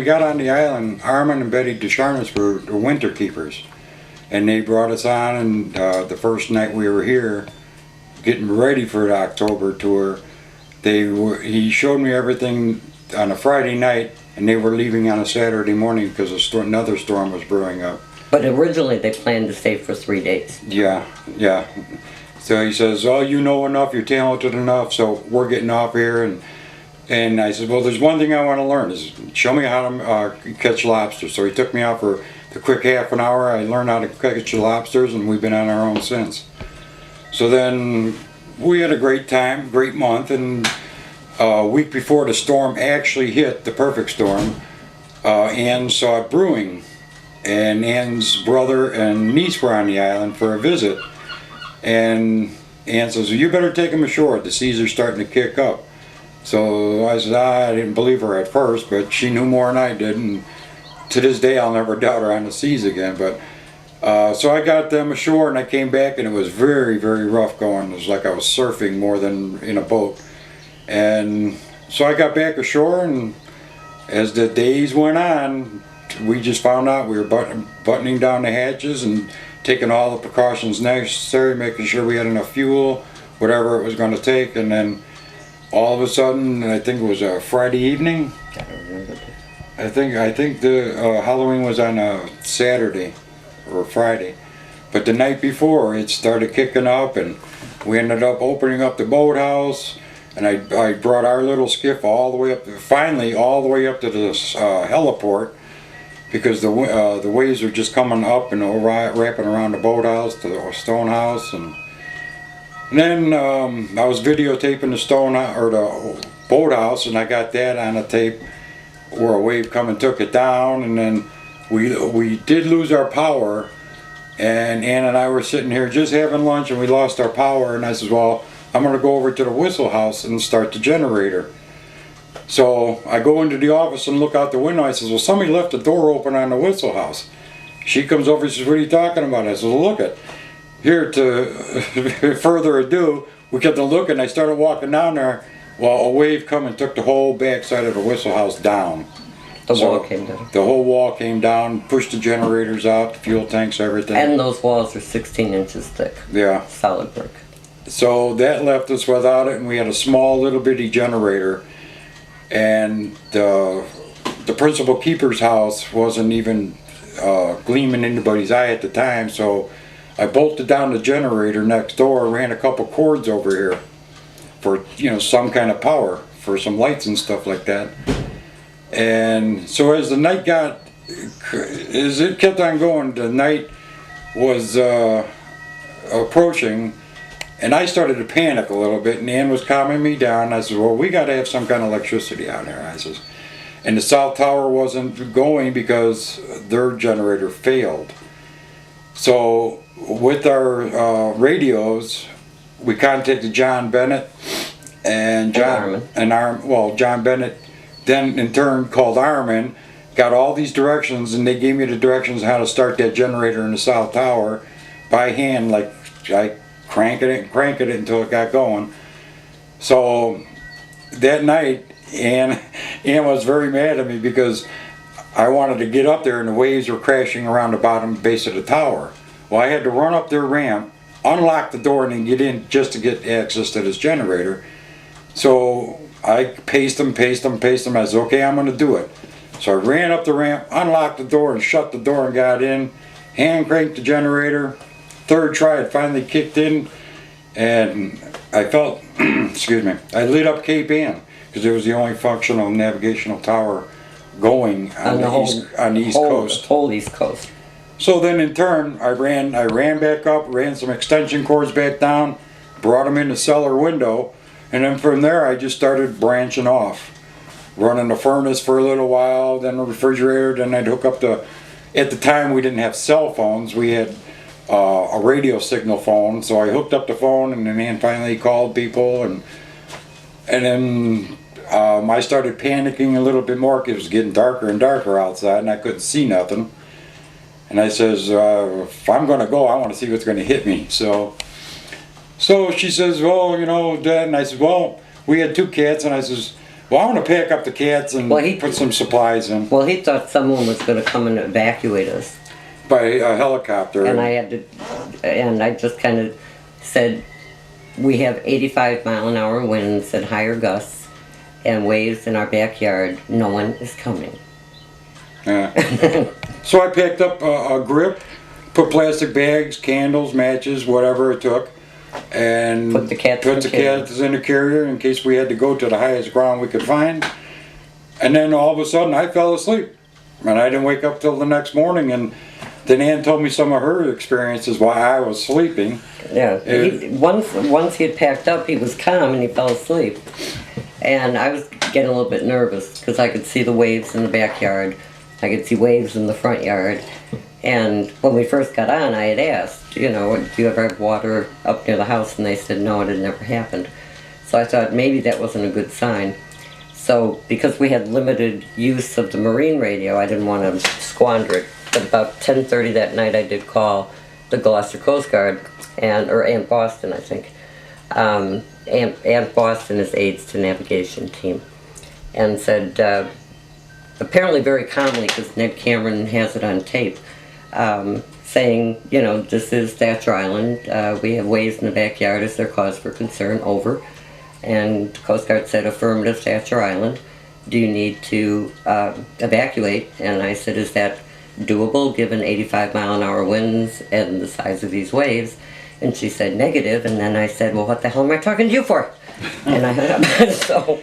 got on the island, Armin and Betty Descharnes were the winter keepers. And they brought us on, and the first night we were here, getting ready for the October tour, he showed me everything on a Friday night, and they were leaving on a Saturday morning because another storm was brewing up. But originally they planned to stay for 3 days. Yeah, yeah. So he says, "Oh, you know enough, you're talented enough, so we're getting off here." And I said, "Well, there's one thing I want to learn, is show me how to catch lobsters." So he took me out for the quick half an hour. I learned how to catch lobsters, and we've been on our own since. So then we had a great time, great month, and a week before the storm actually hit, the perfect storm, Ann saw it brewing. And Ann's brother and niece were on the island for a visit. And Ann says, "Well, you better take them ashore. The seas are starting to kick up." So I said, I didn't believe her at first, but she knew more than I did. And to this day, I'll never doubt her on the seas again. But so I got them ashore, and I came back, and it was very, very rough going. It was like I was surfing more than in a boat. And so I got back ashore, and as the days went on, we just found out we were buttoning down the hatches and taking all the precautions necessary, making sure we had enough fuel, whatever it was going to take. And then all of a sudden, I think it was a Friday evening. I think the Halloween was on a Saturday or Friday, but the night before it started kicking up, and we ended up opening up the boathouse. And I brought our little skiff all the way up, finally all the way up to the heliport, because the waves are just coming up and wrapping around the boathouse to the stone house. And then I was videotaping the boathouse, and I got that on a tape where a wave come and took it down. And then we did lose our power, and Ann and I were sitting here just having lunch, and we lost our power. And I said, "Well, I'm going to go over to the whistle house and start the generator." So I go into the office and look out the window. I says, "Well, somebody left the door open on the whistle house." She comes over and says, "What are you talking about?" I says, "Well, look it." Here, to further ado, we kept on looking. I started walking down there. Well, a wave come and took the whole backside of the whistle house down. The wall came down. The whole wall came down, pushed the generators out, the fuel tanks, everything. And those walls are 16 inches thick. Yeah. Solid brick. So that left us without it, and we had a small little bitty generator. And the principal keeper's house wasn't even gleaming in anybody's eye at the time, so I bolted down the generator next door, ran a couple cords over here for some kind of power for some lights and stuff like that. And so as the night as it kept on going, the night was approaching, and I started to panic a little bit, and Ann was calming me down. I said, "Well, we got to have some kind of electricity out here." I says, and the South Tower wasn't going because their generator failed. So with our radios, we contacted John Bennett and John Bennett then in turn called Armin, got all these directions, and they gave me the directions how to start that generator in the South Tower by hand, like I crank it until it got going. So that night, Ann was very mad at me because I wanted to get up there and the waves were crashing around the bottom base of the tower. Well, I had to run up their ramp, unlock the door, and then get in just to get access to this generator. So I paced them. I said, "Okay, I'm going to do it." So I ran up the ramp, unlocked the door, and shut the door and got in. Hand cranked the generator. Third try, it finally kicked in, and I felt, excuse me, I lit up Cape Ann because it was the only functional navigational tower going on the East Coast. Whole East Coast. So then in turn, I ran back up, ran some extension cords back down, brought them in the cellar window, and then from there I just started branching off. Running the furnace for a little while, then the refrigerator, then I'd hook up at the time we didn't have cell phones, we had a radio signal phone, so I hooked up the phone, and then Ann finally called people, and then I started panicking a little bit more because it was getting darker and darker outside and I couldn't see nothing. And I says, if I'm going to go, I want to see what's going to hit me. So she says, "Well, Dad," and I said, "Well, we had 2 cats," and I says, Well, I want to pack up the cats and Well, he- put some supplies in Well, he thought someone was going to come and evacuate us. by a helicopter. And I just kind of said, we have 85-mile-an-hour winds and higher gusts and waves in our backyard. No one is coming. Yeah. So I picked up a grip, put plastic bags, candles, matches, whatever it took, and Put the cats in the carrier. cats in the carrier in case we had to go to the highest ground we could find. And then all of a sudden I fell asleep, and I didn't wake up till the next morning. And then Ann told me some of her experiences while I was sleeping. Yeah. Once he had packed up, he was calm and he fell asleep. And I was getting a little bit nervous because I could see the waves in the backyard. I could see waves in the front yard. And when we first got on, I had asked, do you ever have water up near the house? And they said, no, it had never happened. So I thought maybe that wasn't a good sign. So because we had limited use of the marine radio, I didn't want to squander it. But about 10:30 that night, I did call the Gloucester Coast Guard, or Aunt Boston, I think. Aunt Boston is aides to navigation team, and said, apparently very calmly, because Ned Cameron has it on tape, saying, this is Thacher Island. We have waves in the backyard. Is there cause for concern? Over. And the Coast Guard said, affirmative, Thacher Island. Do you need to evacuate? And I said, is that doable given 85-mile-an-hour winds and the size of these waves? And she said negative, and then I said, well, what the hell am I talking to you for? And I hung up. So